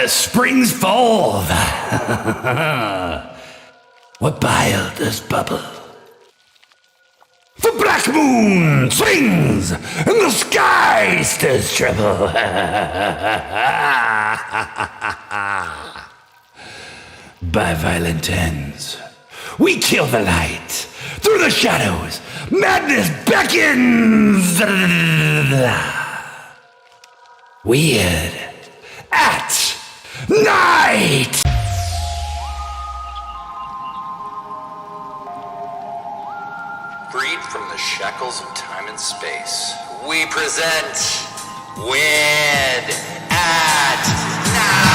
springs forth. What bile does bubble? The black moon swings, and the sky stirs trouble. By violent ends, we kill the light. Through the shadows, madness beckons. Weird at night. Freed from the shackles of time and space, we present Weird at Night!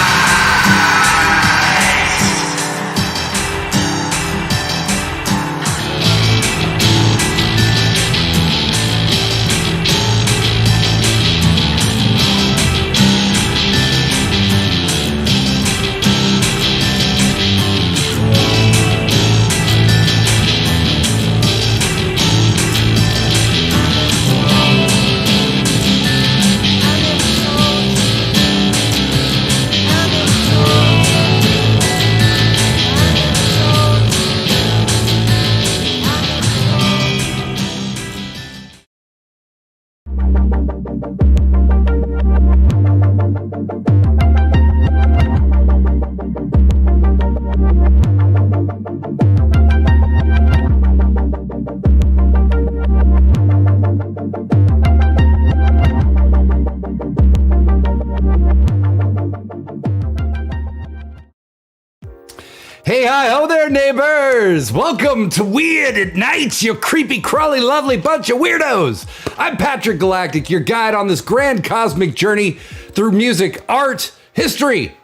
Hey, hi, ho there, neighbors! Welcome to Weird at Night, you creepy, crawly, lovely bunch of weirdos! I'm Patrick Galactic, your guide on this grand cosmic journey through music, art, history,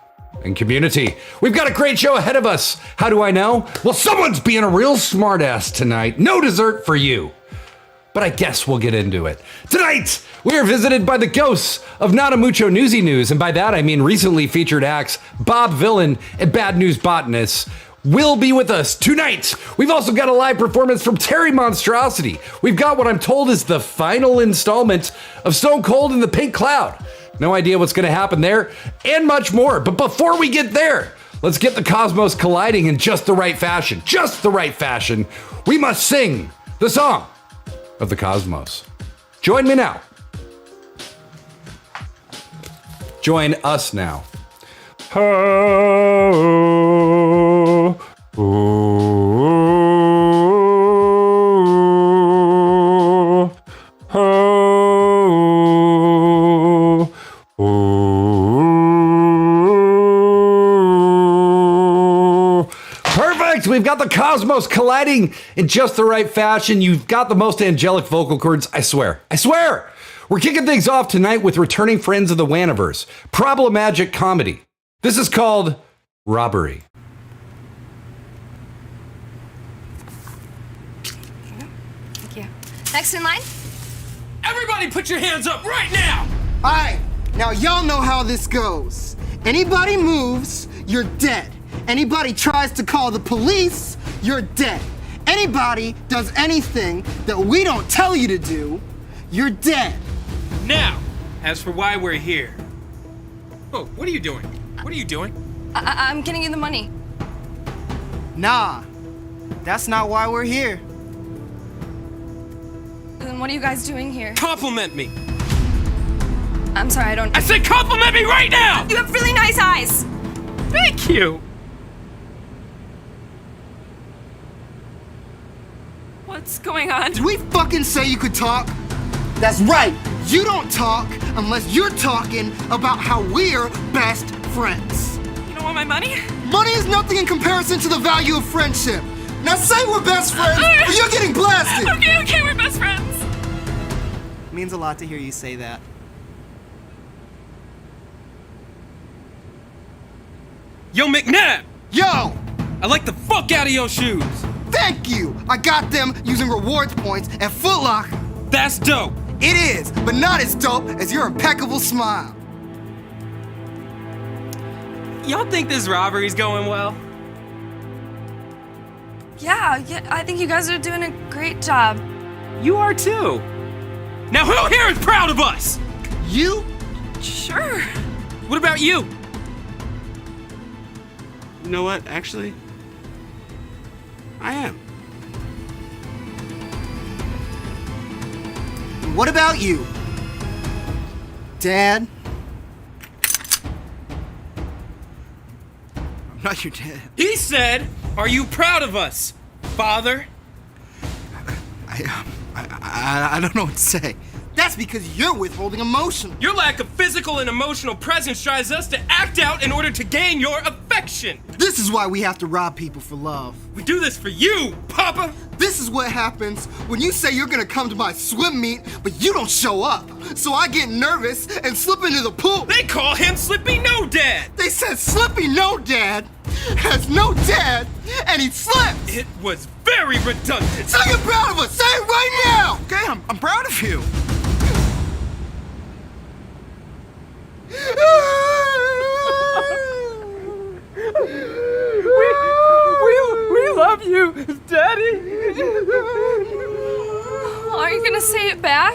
and community. We've got a great show ahead of us. How do I know? Well, someone's being a real smartass tonight. No dessert for you. But I guess we'll get into it. Tonight, we are visited by the ghosts of Not a Mucho Newsy News, and by that I mean recently featured acts Bob Villain and Bad News Botanist will be with us tonight. We've also got a live performance from Terry Monstrosity. We've got what I'm told is the final installment of Stone Cold and the Pink Cloud. No idea what's going to happen there, and much more. But before we get there, let's get the cosmos colliding in just the right fashion. Just the right fashion. We must sing the song of the cosmos. Join me now. Join us now. Oh, oh, oh, oh. Perfect! We've got the cosmos colliding in just the right fashion. You've got the most angelic vocal cords, I swear. I swear! We're kicking things off tonight with returning friends of the Waniverse, Problemagic Comedy. This is called Robbery. Thank you. Next in line? Everybody put your hands up right now! Alright, now y'all know how this goes. Anybody moves, you're dead. Anybody tries to call the police, you're dead. Anybody does anything that we don't tell you to do, you're dead. Now, as for why we're here. Oh, what are you doing? What are you doing? I'm getting you the money. Nah, that's not why we're here. Then what are you guys doing here? Compliment me! I'm sorry, I said compliment me right now! You have really nice eyes! Thank you! What's going on? Did we fucking say you could talk? That's right, you don't talk unless you're talking about how we're best friends. You don't want my money? Money is nothing in comparison to the value of friendship. Now say we're best friends, or you're getting blasted! Okay, we're best friends. Means a lot to hear you say that. Yo, McNabb! Yo! I like the fuck out of your shoes! Thank you! I got them using rewards points at Foot Locker. That's dope! It is, but not as dope as your impeccable smile. Y'all think this robbery's going well? Yeah, I think you guys are doing a great job. You are too! Now who here is proud of us? You? Sure. What about you? You know what? Actually, I am. What about you? Dad? I'm not your dad. He said, "Are you proud of us, Father?" I don't know what to say. That's because you're withholding emotion. Your lack of physical and emotional presence drives us to act out in order to gain your affection. This is why we have to rob people for love. We do this for you, Papa. This is what happens when you say you're gonna come to my swim meet, but you don't show up. So I get nervous and slip into the pool. They call him Slippy No Dad. They said Slippy No Dad has no dad, and he slips. It was very redundant. So you're proud of us. Say it right now. Okay, I'm proud of you. We love you, Daddy. Are you gonna say it back?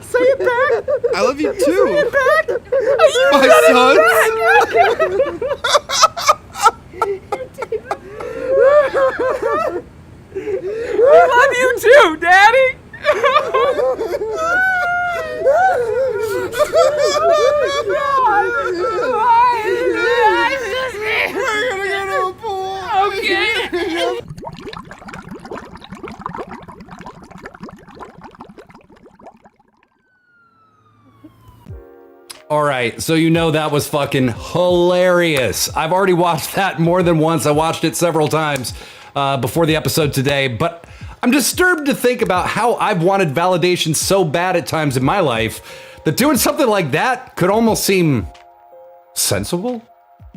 Say it back. I love you too. Say it back. My sons. We love you too, Daddy. We're gonna go to a pool. Okay. All right, so you know that was fucking hilarious. I've already watched that more than once. I watched it several times before the episode today, but I'm disturbed to think about how I've wanted validation so bad at times in my life that doing something like that could almost seem sensible.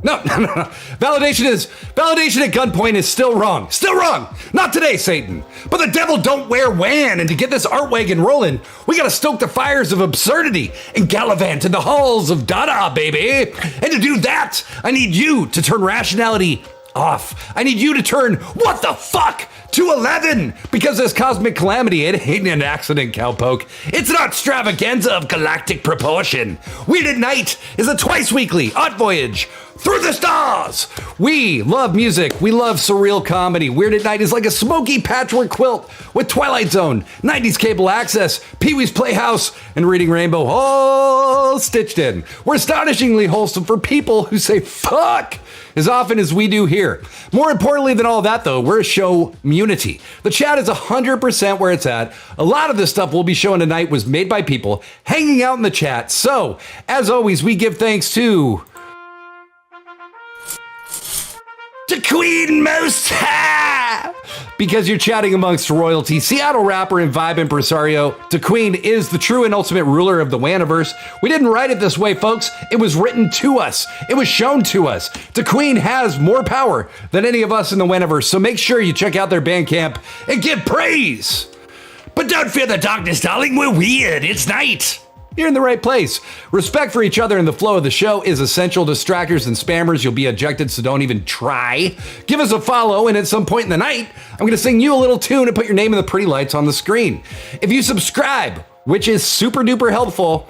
No. Validation at gunpoint is still wrong. Still wrong. Not today, Satan. But the devil don't wear wan, and to get this art wagon rolling, we gotta stoke the fires of absurdity and gallivant in the halls of Dada, baby. And to do that, I need you to turn rationality off. I need you to turn what the fuck to 11, because this cosmic calamity, it ain't an accident, cowpoke. It's an extravaganza of galactic proportion. Weird at Night is a twice weekly art voyage through the stars. We love music. We love surreal comedy. Weird at Night is like a smoky patchwork quilt with Twilight Zone, 90s cable access, Pee-wee's Playhouse, and Reading Rainbow all stitched in. We're astonishingly wholesome for people who say fuck as often as we do here. More importantly than all that, though, we're a show community. The chat is 100% where it's at. A lot of the stuff we'll be showing tonight was made by people hanging out in the chat. So, as always, we give thanks to Queen Most High, because you're chatting amongst royalty. Seattle rapper and vibe impresario DeQueen is the true and ultimate ruler of the Waniverse. We didn't write it this way, folks. It was written to us. It was shown to us. DeQueen has more power than any of us in the Waniverse, so make sure you check out their Bandcamp and give praise. But don't fear the darkness, darling. We're weird. It's night. You're in the right place. Respect for each other and the flow of the show is essential. Distractors and spammers, you'll be ejected, so don't even try. Give us a follow, and at some point in the night, I'm going to sing you a little tune and put your name in the pretty lights on the screen. If you subscribe, which is super duper helpful,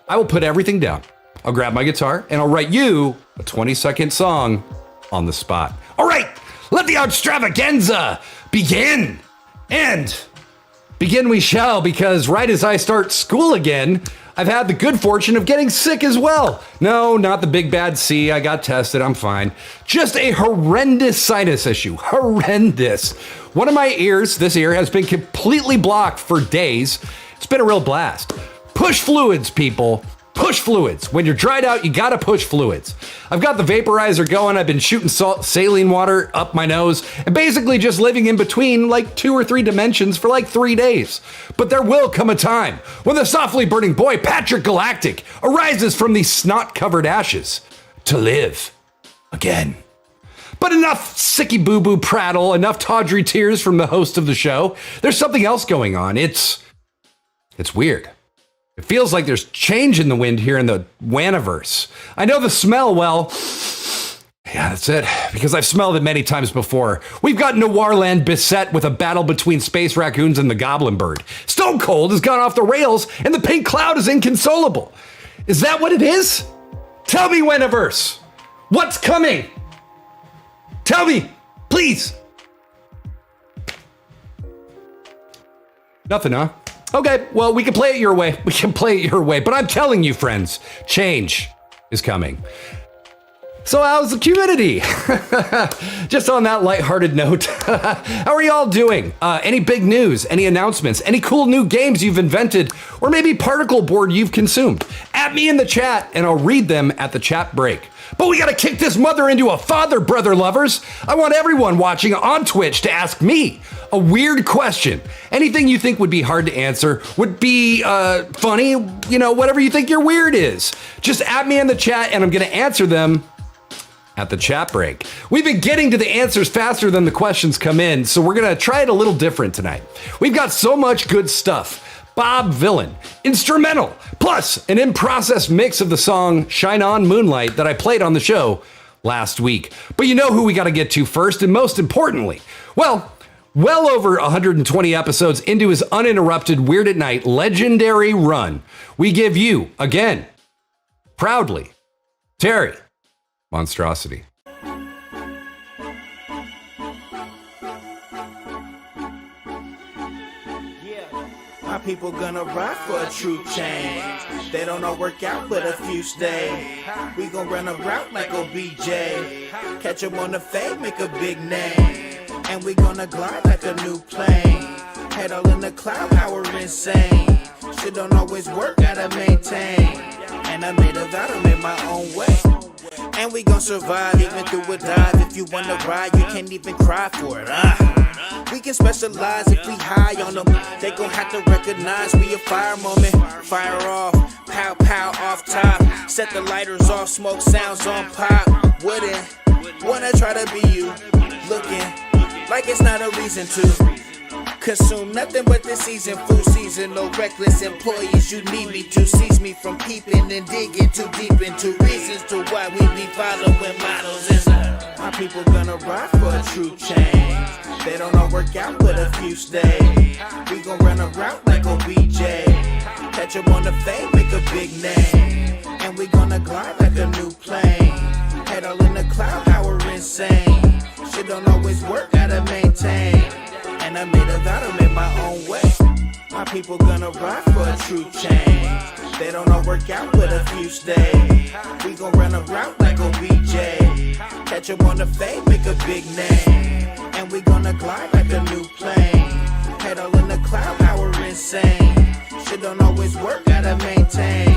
I will put everything down. I'll grab my guitar, and I'll write you a 20-second song on the spot. All right, let the extravaganza begin. And begin we shall, because right as I start school again, I've had the good fortune of getting sick as well. No, not the big bad C. I got tested. I'm fine. Just a horrendous sinus issue. Horrendous. One of my ears, this ear, has been completely blocked for days. It's been a real blast. Push fluids, people. Push fluids. When you're dried out, you gotta push fluids. I've got the vaporizer going. I've been shooting saline water up my nose and basically just living in between like 2 or 3 dimensions for like 3 days. But there will come a time when the softly burning boy, Patrick Galactic, arises from these snot-covered ashes to live again. But enough sicky boo-boo prattle, enough tawdry tears from the host of the show. There's something else going on. It's weird. It feels like there's change in the wind here in the Waniverse. I know the smell, well, yeah, that's it, because I've smelled it many times before. We've got Noirland beset with a battle between space raccoons and the goblin bird. Stone Cold has gone off the rails, and the pink cloud is inconsolable. Is that what it is? Tell me, Waniverse, what's coming? Tell me, please. Nothing, huh? Okay, well, we can play it your way. But I'm telling you, friends, change is coming. So how's the community? Just on that lighthearted note, how are y'all doing? Any big news, any announcements, any cool new games you've invented, or maybe particle board you've consumed? At me in the chat and I'll read them at the chat break. But we gotta kick this mother into a father, brother lovers. I want everyone watching on Twitch to ask me a weird question. Anything you think would be hard to answer, would be funny, whatever you think your weird is. Just at me in the chat and I'm gonna answer them at the chat break. We've been getting to the answers faster than the questions come in, so we're gonna try it a little different tonight. We've got so much good stuff. Bob Vylan, instrumental, plus an in-process mix of the song Shine On Moonlight that I played on the show last week. But you know who we gotta get to first, and most importantly, well over 120 episodes into his uninterrupted Weird at Night legendary run, we give you, again, proudly, Terry Monstrosity. My people gonna ride for a true change. They don't all work out, but a few stay. We gon' run a route like OBJ. Catch 'em on the fade, make a big name. And we gonna glide like a new plane. Head all in the cloud, how we're insane. Shit don't always work, gotta maintain. And I made a vow to make my own way. And we gon' survive even through a dive. If you wanna ride, you can't even cry for it. We can specialize if we high on them. They gon' have to recognize we a fire moment. Fire off, pow pow off top. Set the lighters off, smoke sounds on pop. Wouldn't wanna try to be you. Looking like it's not a reason to consume nothing but this season, full season. No reckless employees, you need me to cease me from peeping and digging too deep into reasons to why we be following models. My people gonna ride for a true change. They don't all work out, but a few stay. We gon' run a route like OBJ. Catch 'em on the fade, make a big name. And we gonna glide like a new plane. Head all in the cloud, how we're insane. Shit don't always work, gotta maintain. And I made a vow to make my own way. My people gonna ride for a true change. They don't all work out, but a few stay. We gon' run a route like OBJ. Catch 'em on the fade, make a big name. And we gonna glide like a new plane. Head all in the cloud, how we're insane. Shit don't always work, gotta maintain.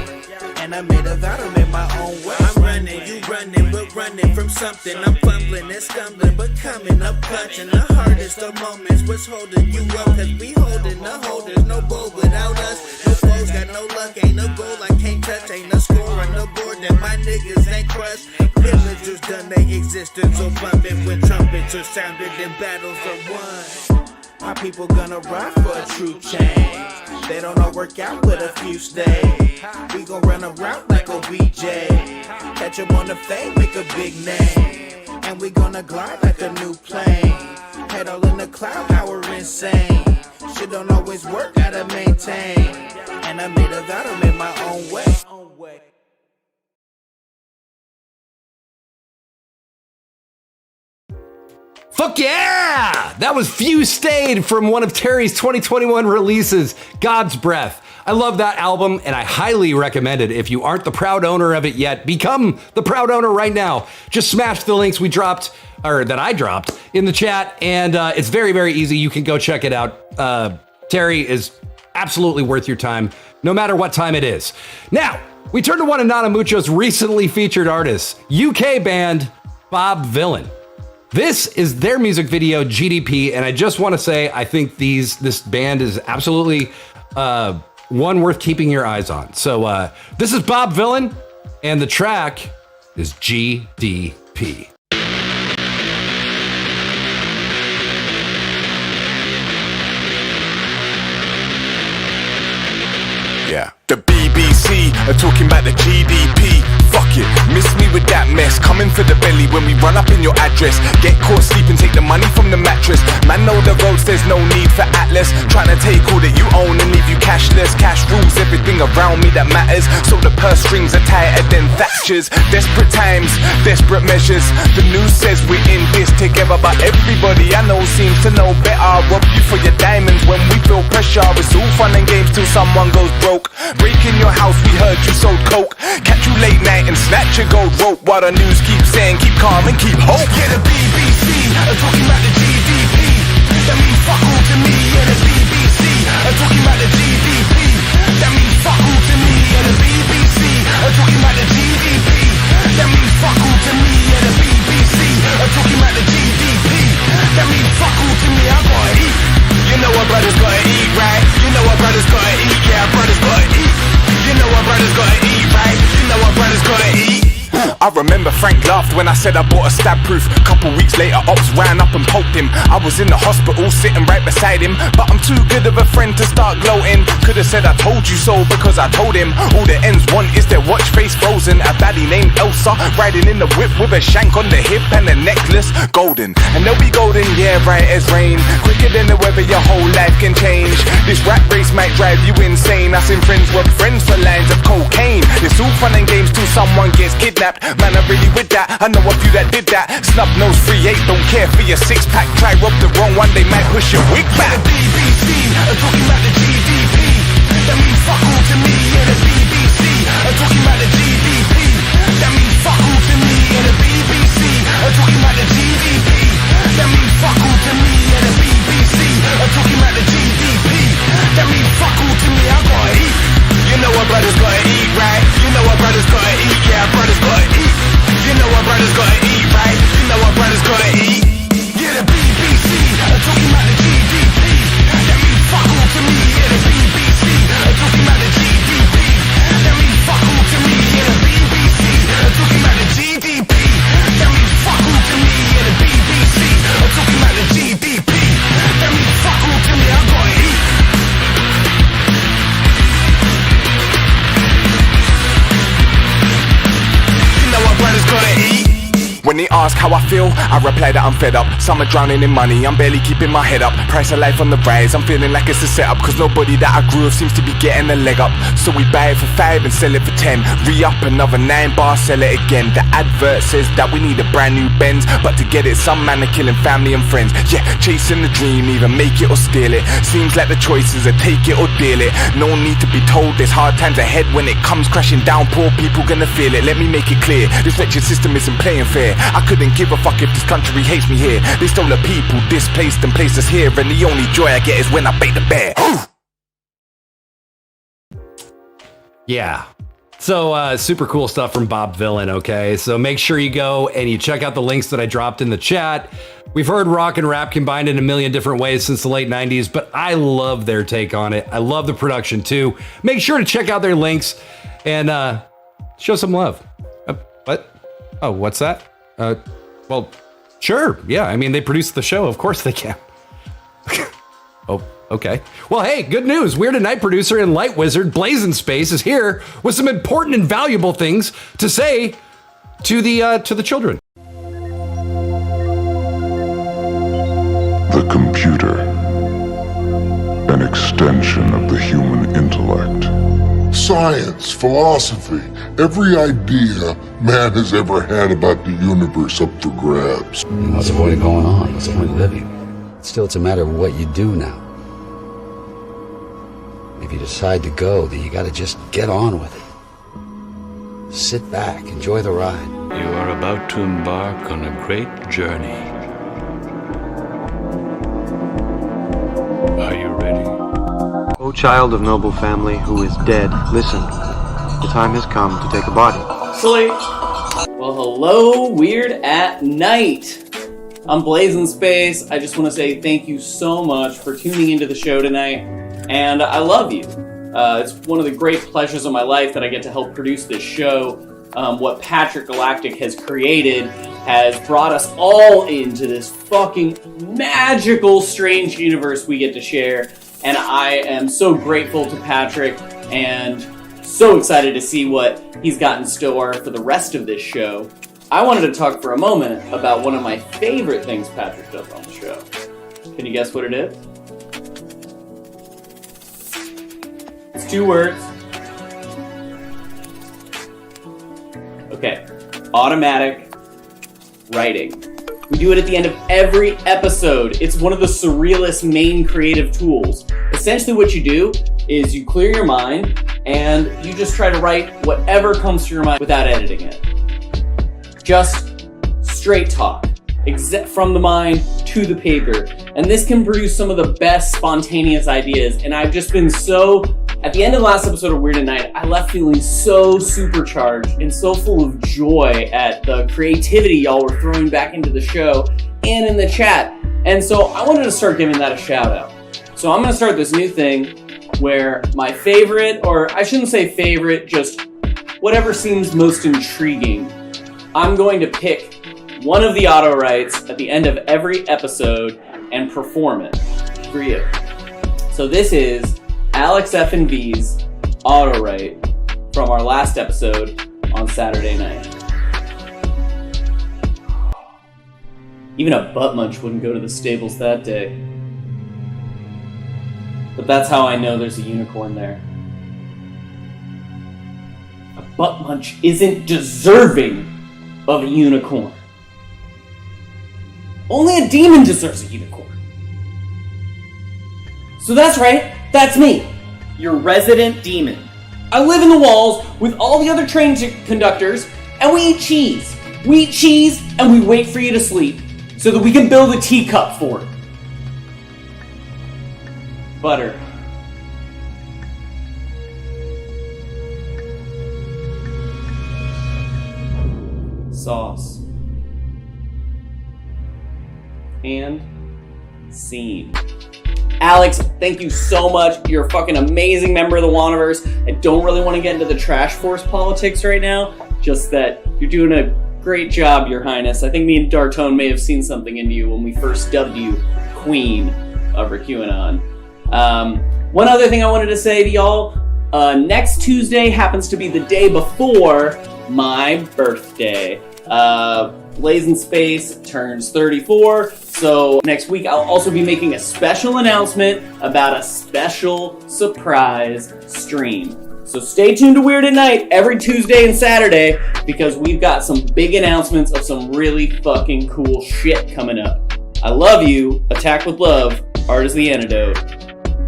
And I made a vow to make my own way. I'm running, you running, but running from something. I'm fumbling and stumbling, but coming up clutching. The hardest of moments was holding you up, cause we holding the holders. No bowl without us. No foes, got no luck, ain't no goal I can't touch. Ain't no score on the board that my niggas ain't crushed. Villagers done their existence so bumping when trumpets are sounded and battles are won. My people gonna ride for a true change. They don't all work out, but a few stay. We gon' run a route like OBJ. Catch 'em on the fade, make a big name. And we gonna glide like a new plane. Head all in the cloud, how we're insane. Shit don't always work, gotta maintain. And I made a vow to make my own way. Fuck yeah! That was Few Stayed from one of Terry's 2021 releases, God's Breath. I love that album and I highly recommend it. If you aren't the proud owner of it yet, become the proud owner right now. Just smash the links that I dropped in the chat, and it's very, very easy. You can go check it out. Terry is absolutely worth your time, no matter what time it is. Now, we turn to one of Nana Mucho's recently featured artists, UK band Bob Vylan. This is their music video, GDP, and I just want to say I think this band is absolutely one worth keeping your eyes on. So this is Bob Vylan, and the track is GDP. Yeah, the BBC are talking about the GDP. Fuck it. Miss me with that mess. Coming for the belly when we run up in your address. Get caught sleeping, take the money from the mattress. Man know the roads, there's no need for Atlas. Trying to take all that you own and leave you cashless. Cash rules everything around me that matters. So the purse strings are tighter than Thatcher's. Desperate times, desperate measures. The news says we're in this together, but everybody I know seems to know better. Rob you for your diamonds when we feel pressure. It's all fun and games till someone goes broke. Break in your house, we heard you sold coke. Catch you late night and snatch your gold rope. While the news keeps saying keep calm and keep hope. Yeah, the BBC are talking about the GDP. That means fuck all to me. Yeah, the BBC are talking about the GDP. That means fuck all to me. Yeah, the BBC are talking about the GDP. That means fuck all to me. Yeah, the BBC are talking about the GDP. That means fuck all to me. I gotta eat. You know our brothers gotta eat, right? You know our brothers gotta eat. Yeah, our brothers gotta eat. You know our brothers gotta eat, right? You know our brothers gotta eat. I remember Frank laughed when I said I bought a stab proof. Couple weeks later, ops ran up and poked him. I was in the hospital sitting right beside him, but I'm too good of a friend to start gloating. Could've said I told you so because I told him. All the ends want is their watch face frozen. A baddie named Elsa riding in the whip with a shank on the hip and a necklace golden. And they'll be golden, yeah, right as rain. Quicker than the weather, your whole life can change. This rat race might drive you insane. I seen friends were friends for lines of cocaine. It's all fun and games till someone gets kidnapped. Man, I'm really with that. I know a few that did that. Snub nose 3-8, don't care for your six-pack. Try rob the wrong one, they might push your wig back. The BBC are talking about the GDP. That means fuck all to me. Yeah, the BBC are talking about the GDP. That means fuck all to me. Yeah, the BBC are talking about the GDP. That means fuck all to me. Yeah, the BBC are talking about the GDP. That means fuck all to me. I gotta eat. You know our brothers gotta eat, right? You know our brothers gotta eat. Yeah, our brothers gotta eat. You know our brothers gotta eat, right? You know our brothers gotta eat. Yeah, the BBC are talking about the GDP. That means fuck all to me. Yeah, the BBC are talking about the GDP. That means fuck all to me. Yeah, the BBC are talking about the GDP. That means fuck all to me. Yeah, the BBC are talking about the GDP. That means fuck all to me. I gotta eat. Brothers gotta eat. When they ask how I feel, I reply that I'm fed up. Some are drowning in money, I'm barely keeping my head up. Price of life on the rise, I'm feeling like it's a setup. Cause nobody that I grew with seems to be getting a leg up. So we buy it for 5 and sell it for 10. Re-up another 9 bar, sell it again. The advert says that we need a brand new Benz, but to get it, some man are killing family and friends. Yeah, chasing the dream, either make it or steal it. Seems like the choices are take it or deal it. No need to be told there's hard times ahead. When it comes crashing down, poor people gonna feel it. Let me make it clear, this wretched system isn't playing fair. I couldn't give a fuck if this country hates me here. They stole the people, displaced and placed us here. And the only joy I get is when I bait the bear. Yeah. So super cool stuff from Bob Villain, okay? So make sure you go and you check out the links that I dropped in the chat. We've heard rock and rap combined in a million different ways since the late 90s, but I love their take on it. I love the production too. Make sure to check out their links and show some love. What? Oh, what's that? Well, sure. Yeah, I mean, they produced the show. Of course they can. Oh, okay. Well, hey, good news. Weird at Night producer and light wizard Blazing Space is here with some important and valuable things to say to the children. The computer, an extension of the human intellect. Science, philosophy, every idea man has ever had about the universe up for grabs. What's the point of going on? What's the point of living? Still, it's a matter of what you do now. If you decide to go, then you gotta just get on with it. Sit back, enjoy the ride. You are about to embark on a great journey. Are you ready? O child of noble family who is dead, listen. The time has come to take a body. Sleep. Well, hello, Weird at Night. I'm Blazing Space. I just want to say thank you so much for tuning into the show tonight, and I love you. It's one of the great pleasures of my life that I get to help produce this show. What Patrick Galactic has created has brought us all into this fucking magical, strange universe we get to share. And I am so grateful to Patrick and so excited to see what he's got in store for the rest of this show. I wanted to talk for a moment about one of my favorite things Patrick does on the show. Can you guess what it is? It's 2 words. Okay. Automatic writing. We do it at the end of every episode. It's one of the Surrealist's main creative tools. Essentially what you do is you clear your mind and you just try to write whatever comes to your mind without editing it. Just straight talk, from the mind to the paper. And this can produce some of the best spontaneous ideas. And I've just been at the end of the last episode of Weird at Night, I left feeling so supercharged and so full of joy at the creativity y'all were throwing back into the show and in the chat. And so I wanted to start giving that a shout out. So I'm gonna start this new thing where my favorite, or I shouldn't say favorite, just whatever seems most intriguing, I'm going to pick one of the auto writes at the end of every episode and perform it for you. So this is Alex F&V's auto write from our last episode on Saturday night. Even a butt munch wouldn't go to the stables that day. But that's how I know there's a unicorn there. A butt munch isn't deserving of a unicorn. Only a demon deserves a unicorn. So that's right, that's me, your resident demon. I live in the walls with all the other train conductors, and we eat cheese. We eat cheese, and we wait for you to sleep, so that we can build a teacup for it. Butter. Sauce. And scene. Alex, thank you so much. You're a fucking amazing member of the Wandaverse. I don't really want to get into the Trash Force politics right now, just that you're doing a great job, Your Highness. I think me and Dartone may have seen something into you when we first dubbed you Queen of QAnon. One other thing I wanted to say to y'all, next Tuesday happens to be the day before my birthday. Blazing Space turns 34, so next week I'll also be making a special announcement about a special surprise stream. So stay tuned to Weird at Night every Tuesday and Saturday, because we've got some big announcements of some really fucking cool shit coming up. I love you. Attack with love. Art is the antidote.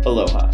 Aloha.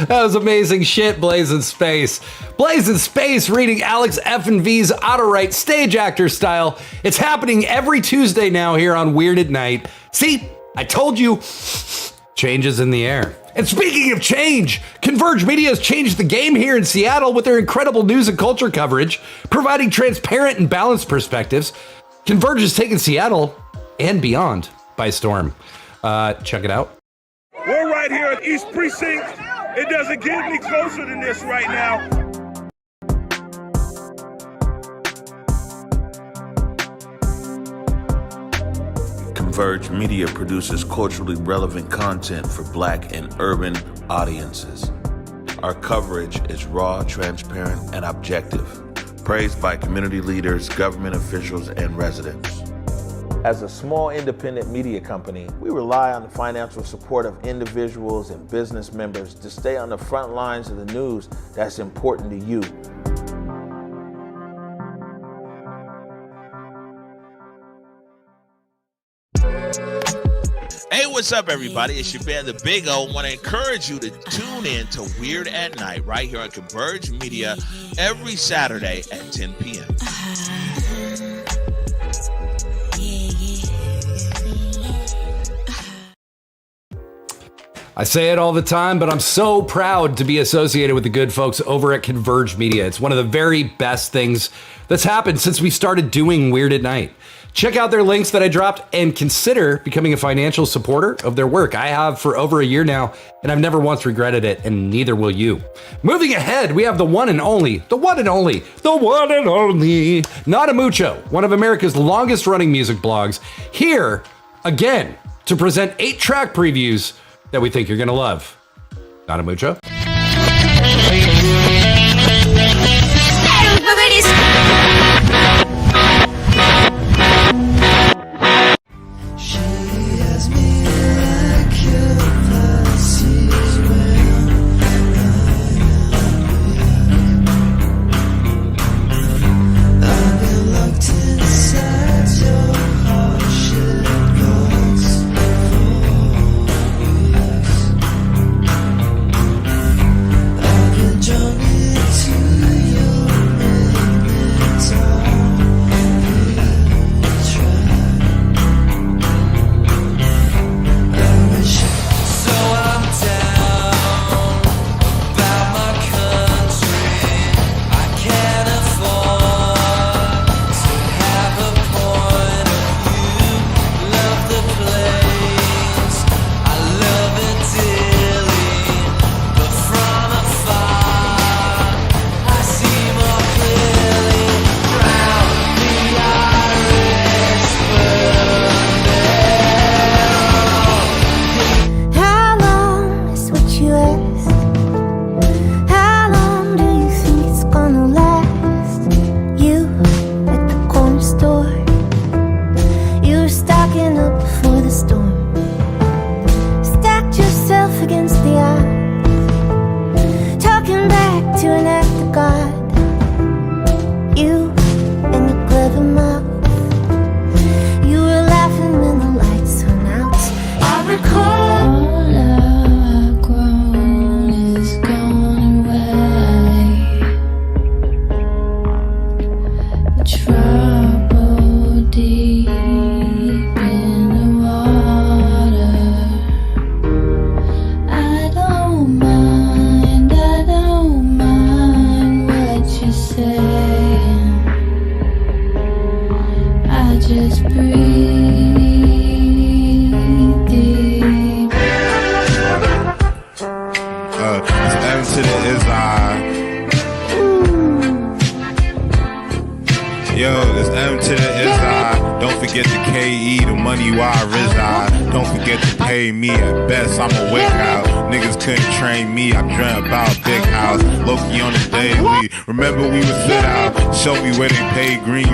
That was amazing shit, Blazing Space. Blazing Space reading Alex F&V's auto-write stage actor style. It's happening every Tuesday now here on Weird at Night. See, I told you, change is in the air. And speaking of change, Converge Media has changed the game here in Seattle with their incredible news and culture coverage, providing transparent and balanced perspectives. Converge has taken Seattle and beyond by storm. Check it out. We're right here at East Precinct. It doesn't get any closer than this right now. Converge Media produces culturally relevant content for Black and urban audiences. Our coverage is raw, transparent, and objective, praised by community leaders, government officials, and residents. As a small independent media company, we rely on the financial support of individuals and business members to stay on the front lines of the news that's important to you. Hey, what's up, everybody? It's your band, The Big O. I want to encourage you to tune in to Weird at Night right here on Converge Media every Saturday at 10 p.m. I say it all the time, but I'm so proud to be associated with the good folks over at Converge Media. It's one of the very best things that's happened since we started doing Weird at Night. Check out their links that I dropped and consider becoming a financial supporter of their work. I have for over a year now, and I've never once regretted it, and neither will you. Moving ahead, we have the one and only Nada Mucho, one of America's longest running music blogs, here again to present 8-track previews that we think you're gonna love. Nada Mucho.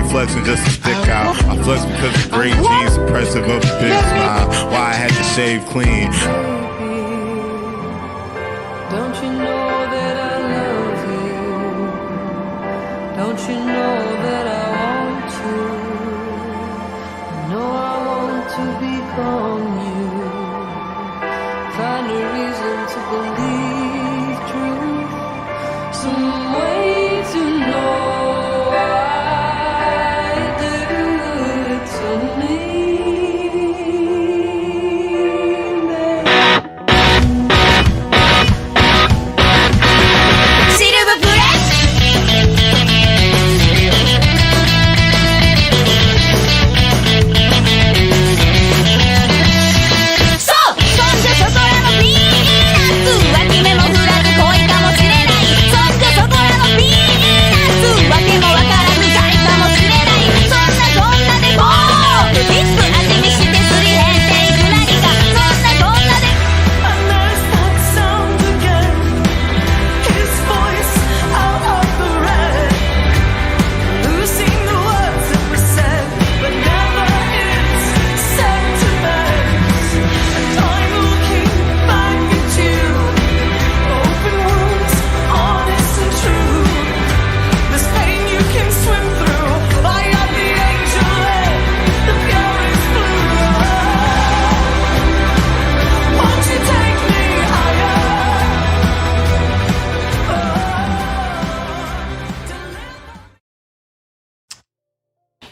Flexing just to stick out. I flex because of great jeans, impressive of a big smile. Why I had to shave clean. Don't you know that I love you? Don't you know that I want you? I know I want to become you. Find a reason to believe truth. Some way to know.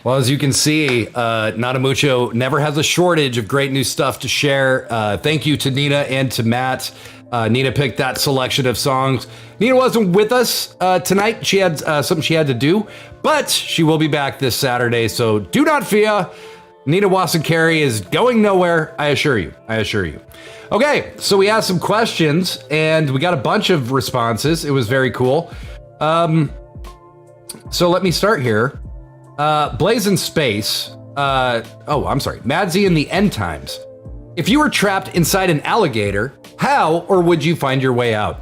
Well, as you can see, Nanamucho never has a shortage of great new stuff to share. Thank you to Nina and to Matt. Nina picked that selection of songs. Nina wasn't with us tonight. She had something she had to do, but she will be back this Saturday, so do not fear. Nina Wasson-Carey is going nowhere, I assure you. I assure you. Okay, so we asked some questions, and we got a bunch of responses. It was very cool. So let me start here. Blaze in Space. I'm sorry. Madsy in the End Times. If you were trapped inside an alligator, how or would you find your way out?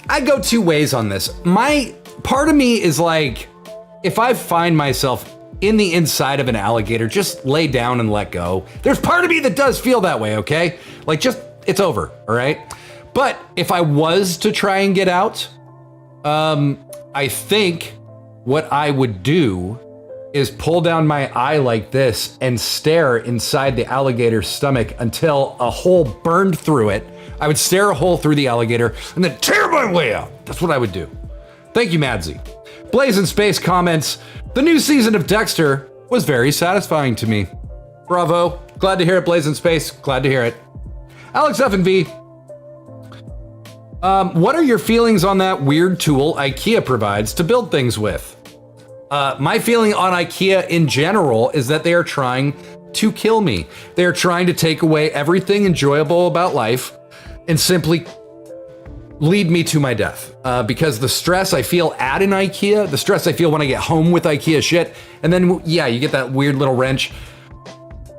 I go two ways on this. My part of me is like, if I find myself in the inside of an alligator, just lay down and let go. There's part of me that does feel that way, okay? Like, just, it's over, all right? But if I was to try and get out, I think what I would do is pull down my eye like this and stare inside the alligator's stomach until a hole burned through it. I would stare a hole through the alligator and then tear my way out. That's what I would do. Thank you, Madsy. Blaze in Space comments, the new season of Dexter was very satisfying to me. Bravo. Glad to hear it, Blaze in Space. Glad to hear it. Alex F&V. What are your feelings on that weird tool IKEA provides to build things with? My feeling on IKEA in general is that they are trying to kill me. They are trying to take away everything enjoyable about life and simply lead me to my death. Because the stress I feel at an IKEA, the stress I feel when I get home with IKEA shit, and then, yeah, you get that weird little wrench.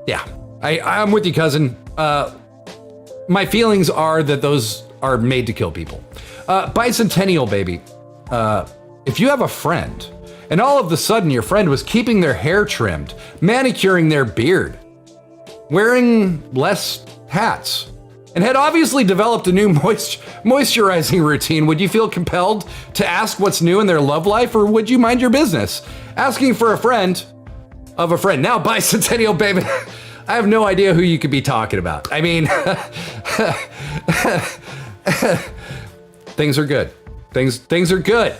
Yeah, I'm with you, cousin. My feelings are that those are made to kill people. Bicentennial baby. If you have a friend, and all of a sudden your friend was keeping their hair trimmed, manicuring their beard, wearing less hats, and had obviously developed a new moisturizing routine, would you feel compelled to ask what's new in their love life, or would you mind your business? Asking for a friend of a friend. Now, Bicentennial baby, I have no idea who you could be talking about. I mean, things are good. Things are good.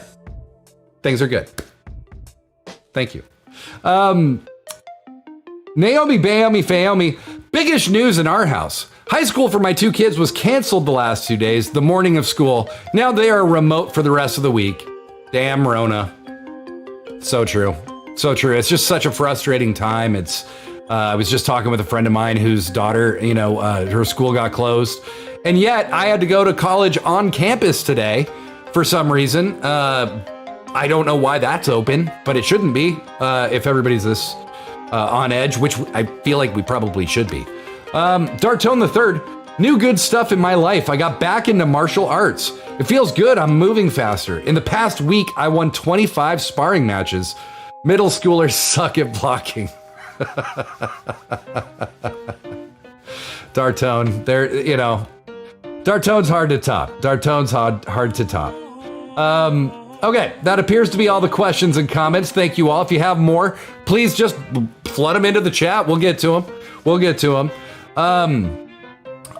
Things are good. Thank you. Naomi Baomi Faomi, biggish news in our house. High school for my two kids was canceled the last 2 days, the morning of school. Now they are remote for the rest of the week. Damn Rona. So true. So true. It's just such a frustrating time. I was just talking with a friend of mine whose daughter, her school got closed. And yet I had to go to college on campus today for some reason. I don't know why that's open, but it shouldn't be if everybody's this on edge, which I feel like we probably should be. Dartone III, new good stuff in my life. I got back into martial arts. It feels good. I'm moving faster. In the past week, I won 25 sparring matches. Middle schoolers suck at blocking. Dartone, Dartone's hard to top. Dartone's hard to top. Okay, that appears to be all the questions and comments. Thank you all. If you have more, please just flood them into the chat. We'll get to them.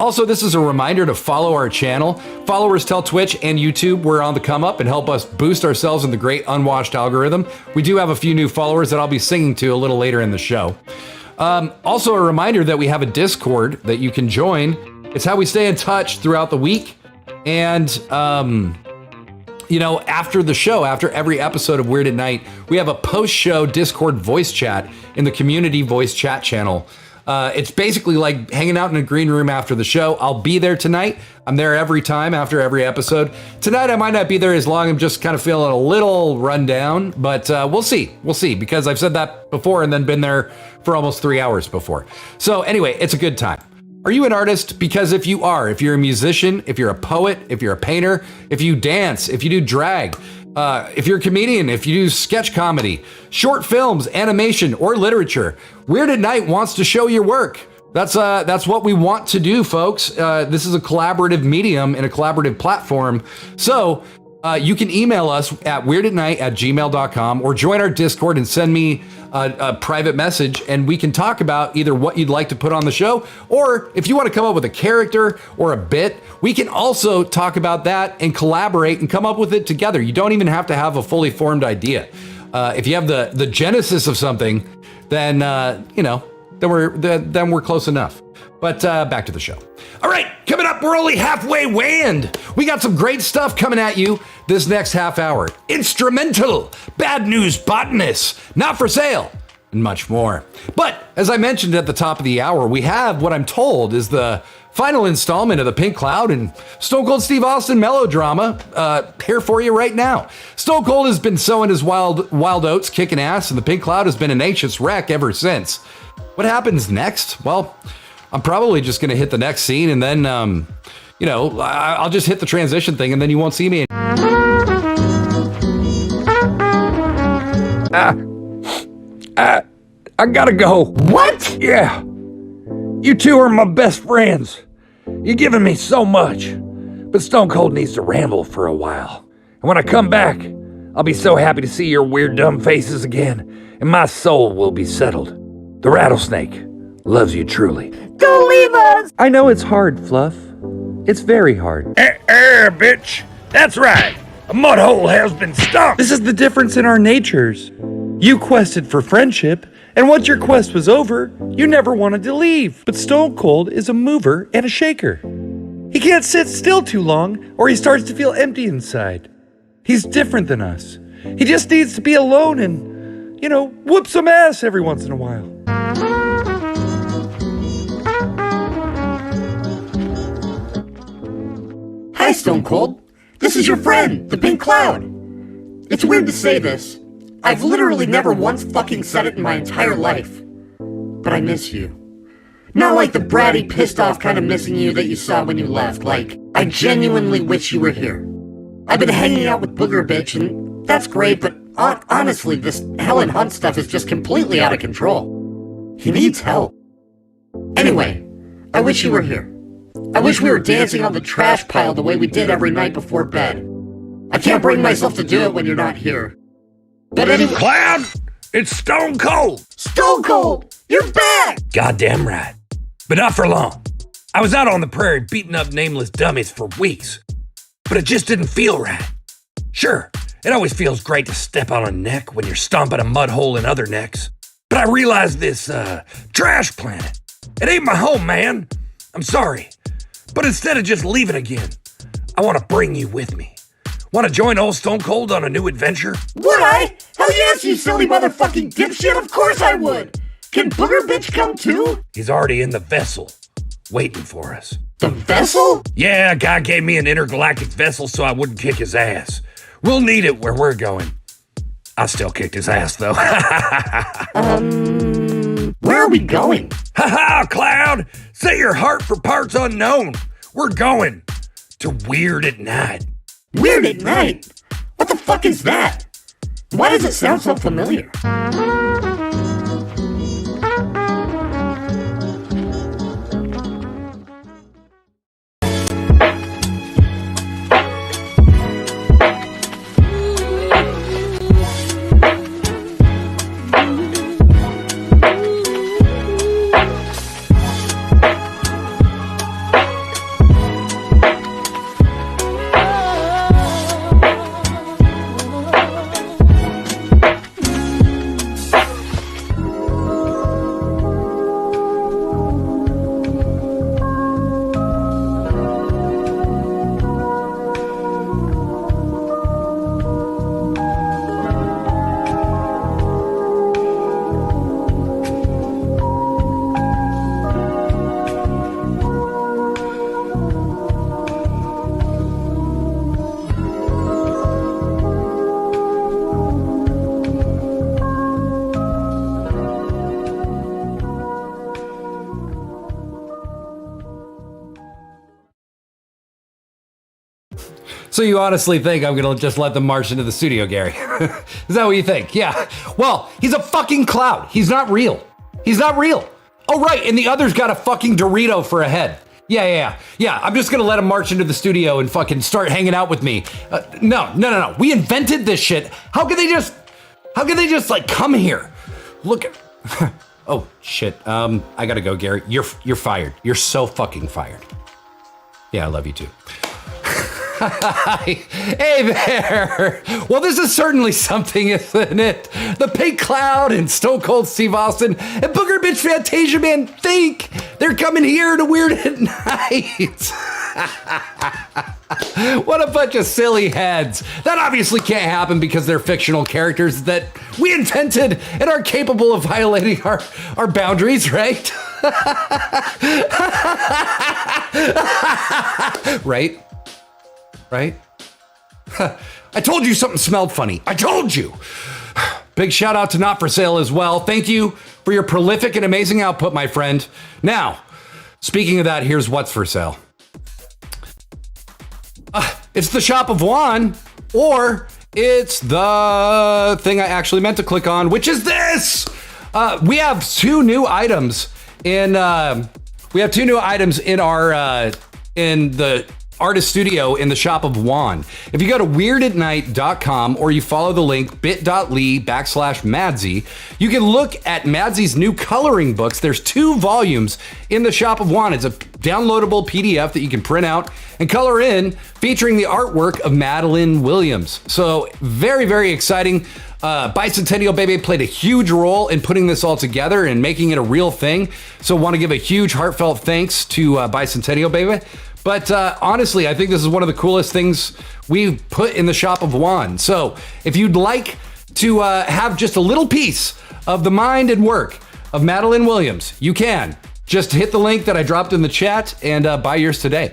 Also, this is a reminder to follow our channel. Followers tell Twitch and YouTube we're on the come up and help us boost ourselves in the great unwashed algorithm. We do have a few new followers that I'll be singing to a little later in the show. Also, a reminder that we have a Discord that you can join. It's how we stay in touch throughout the week. And, after the show, after every episode of Weird at Night, we have a post-show Discord voice chat in the community voice chat channel. It's basically like hanging out in a green room after the show. I'll be there tonight. I'm there every time after every episode. Tonight, I might not be there as long. I'm just kind of feeling a little run down, but we'll see. We'll see, because I've said that before and then been there for almost 3 hours before. So anyway, it's a good time. Are you an artist? Because if you are, if you're a musician, if you're a poet, if you're a painter, if you dance, if you do drag, if you're a comedian, if you do sketch comedy, short films, animation, or literature, Weird at Night wants to show your work. That's what we want to do, folks. This is a collaborative medium and a collaborative platform. So you can email us at weirdatnight@gmail.com or join our Discord and send me a private message, and we can talk about either what you'd like to put on the show, or if you want to come up with a character or a bit, we can also talk about that and collaborate and come up with it together. You don't even have to have a fully formed idea. If you have the genesis of something, then then we're close enough. But back to the show. All right, coming up, we're only halfway WAND. We got some great stuff coming at you this next half hour. Instrumental, bad news botanist, not for sale, and much more. But as I mentioned at the top of the hour, we have what I'm told is the final installment of the Pink Cloud and Stone Cold Steve Austin melodrama here for you right now. Stone Cold has been sowing his wild oats, kicking ass, and the Pink Cloud has been an anxious wreck ever since. What happens next? Well, I'm probably just going to hit the next scene and then, I'll just hit the transition thing and then you won't see me. I gotta go. What? Yeah. You two are my best friends. You're giving me so much. But Stone Cold needs to ramble for a while. And when I come back, I'll be so happy to see your weird dumb faces again, and my soul will be settled. The rattlesnake loves you truly. Don't leave us! I know it's hard, Fluff. It's very hard. Bitch. That's right. A mud hole has been stumped. This is the difference in our natures. You quested for friendship, and once your quest was over, you never wanted to leave. But Stone Cold is a mover and a shaker. He can't sit still too long, or he starts to feel empty inside. He's different than us. He just needs to be alone and, whoop some ass every once in a while. Hi, Stone Cold. This is your friend, the Pink Cloud. It's weird to say this. I've literally never once fucking said it in my entire life. But I miss you. Not like the bratty, pissed off kind of missing you that you saw when you left. Like, I genuinely wish you were here. I've been hanging out with Booger Bitch, and that's great, but honestly, this Helen Hunt stuff is just completely out of control. He needs help. Anyway, I wish you were here. I wish we were dancing on the trash pile the way we did every night before bed. I can't bring myself to do it when you're not here. But anyway... Cloud! It's Stone Cold! Stone Cold! You're back! Goddamn right. But not for long. I was out on the prairie beating up nameless dummies for weeks. But it just didn't feel right. Sure, it always feels great to step on a neck when you're stomping a mud hole in other necks. But I realized this, trash planet. It ain't my home, man. I'm sorry. But instead of just leaving again, I want to bring you with me. Want to join old Stone Cold on a new adventure? Would I? Hell yes, you silly motherfucking dipshit, of course I would! Can Booger Bitch come too? He's already in the vessel, waiting for us. The vessel? Yeah, a guy gave me an intergalactic vessel so I wouldn't kick his ass. We'll need it where we're going. I still kicked his ass, though. Where are we going? Ha-ha, Cloud! Set your heart for parts unknown. We're going to Weird at Night. Weird at Night? What the fuck is that? Why does it sound so familiar? So you honestly think I'm gonna just let them march into the studio, Gary? Is that what you think? Yeah. Well, he's a fucking cloud. He's not real. He's not real. Oh, right, and the other's got a fucking Dorito for a head. Yeah, I'm just gonna let him march into the studio and fucking start hanging out with me. No. We invented this shit. How could they just like come here? Look at, oh shit. I gotta go, Gary. You're fired. You're so fucking fired. Yeah, I love you too. Hey there! Well, this is certainly something, isn't it? The Pink Cloud and Stone Cold Steve Austin and Booger Bitch Fantasia Man think they're coming here to Weird at Night. What a bunch of silly heads. That obviously can't happen because they're fictional characters that we invented and are capable of violating our boundaries, right? Right? Right? I told you something smelled funny. I told you. Big shout out to Not For Sale as well. Thank you for your prolific and amazing output, my friend. Now, speaking of that, here's what's for sale. It's the Shop of Juan, or it's the thing I actually meant to click on, which is this. We have two new items in our in the artist studio in the Shop of Juan. If you go to weirdatnight.com or you follow the link bit.ly/Madsy, you can look at Madsy's new coloring books. There's 2 volumes in the Shop of Juan. It's a downloadable PDF that you can print out and color in, featuring the artwork of Madeline Williams. So very, very exciting. Bicentennial Baby played a huge role in putting this all together and making it a real thing. So want to give a huge heartfelt thanks to Bicentennial Baby. But honestly, I think this is one of the coolest things we've put in the Shop of Juan. So if you'd like to have just a little piece of the mind and work of Madeline Williams, you can. Just hit the link that I dropped in the chat and buy yours today.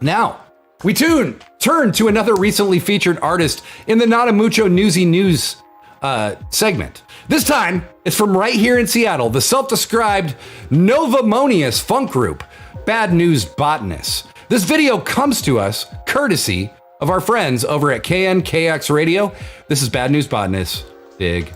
Now, we turn to another recently featured artist in the Not a Mucho Newsy News segment. This time, it's from right here in Seattle, the self-described Novamonious funk group, Bad News Botanist. This video comes to us courtesy of our friends over at KNKX Radio. This is Bad News Botanist. Dig.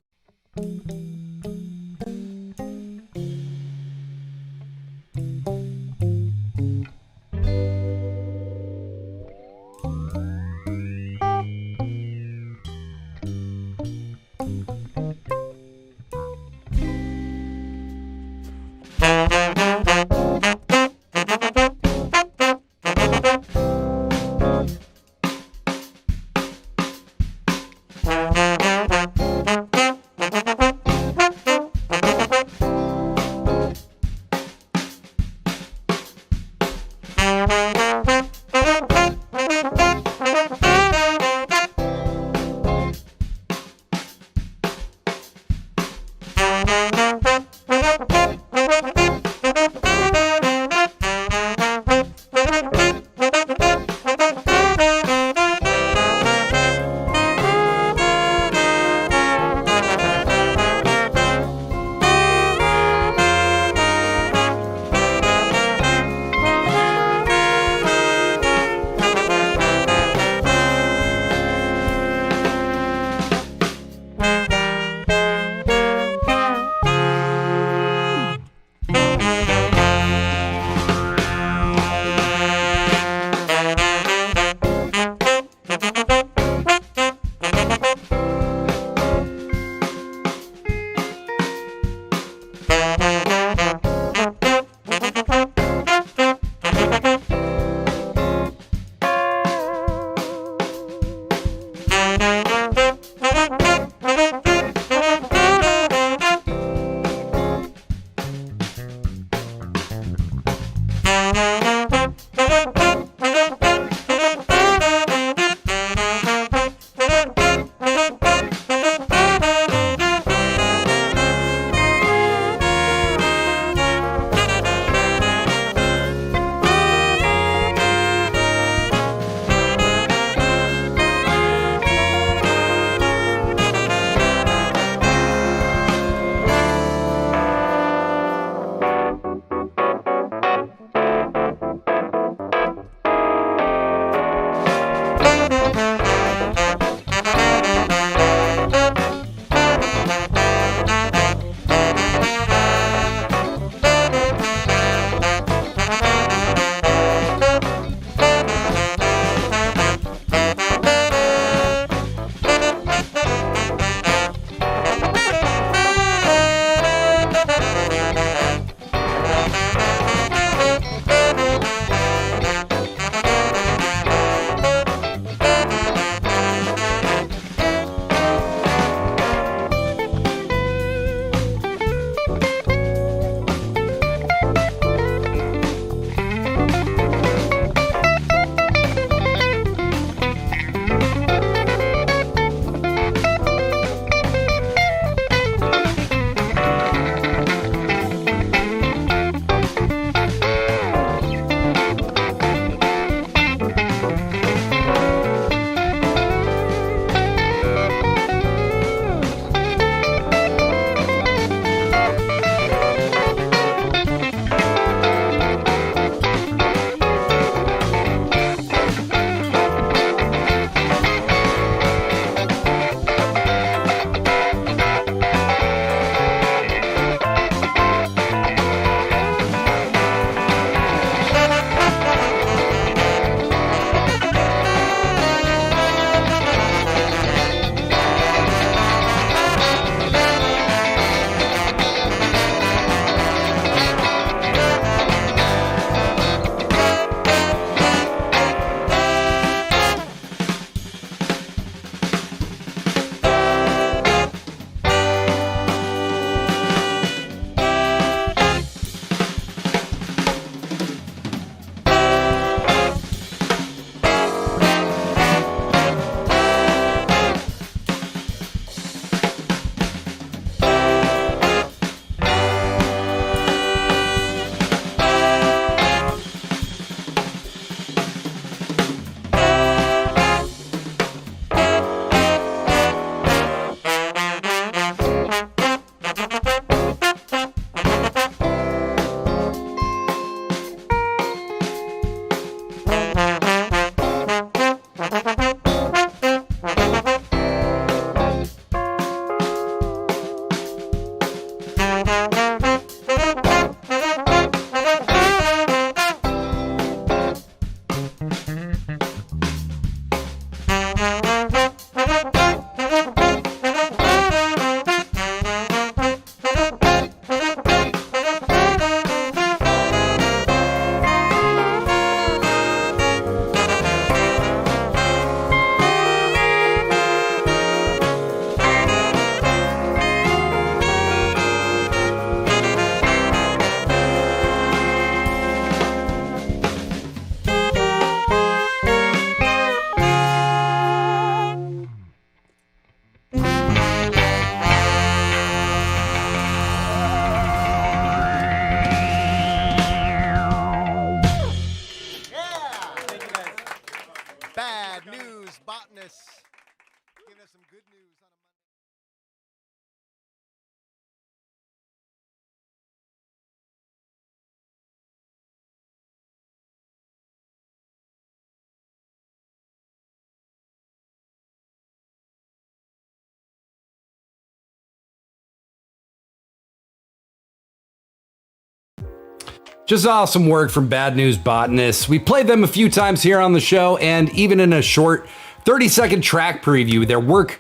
Just awesome work from Bad News Botanists. We played them a few times here on the show, and even in a short 30-second track preview, their work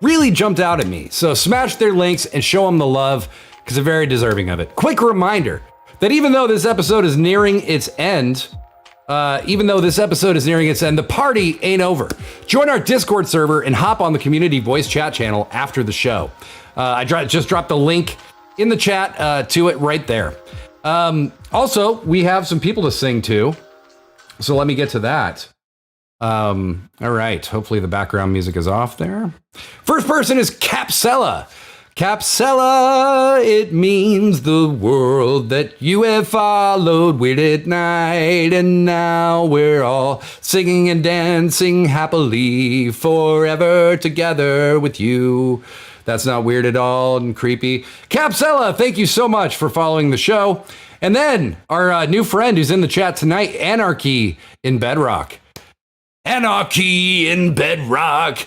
really jumped out at me. So smash their links and show them the love, because they're very deserving of it. Quick reminder that even though this episode is nearing its end, the party ain't over. Join our Discord server and hop on the community voice chat channel after the show. I just dropped the link in the chat to it right there. Also, we have some people to sing to, so let me get to that. All right, hopefully the background music is off there. First person is Capsella. Capsella, it means the world that you have followed Weird at Night, and now we're all singing and dancing happily forever together with you. That's not weird at all and creepy. Capsella, thank you so much for following the show. And then our new friend who's in the chat tonight, Anarchy in Bedrock. Anarchy in Bedrock.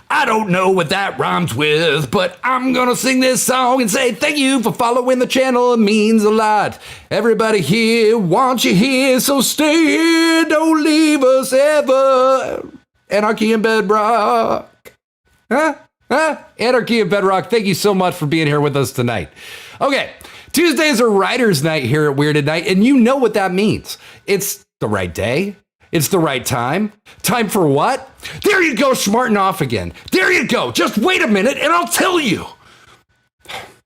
I don't know what that rhymes with, but I'm gonna sing this song and say thank you for following the channel. It means a lot. Everybody here wants you here, so stay here. Don't leave us ever. Anarchy in Bedrock. Huh? Anarchy in Bedrock, thank you so much for being here with us tonight. Okay, Tuesdays are Writers' Night here at Weird at Night, and you know what that means. It's the right day. It's the right time. Time for what? There you go, smarting off again. There you go. Just wait a minute and I'll tell you.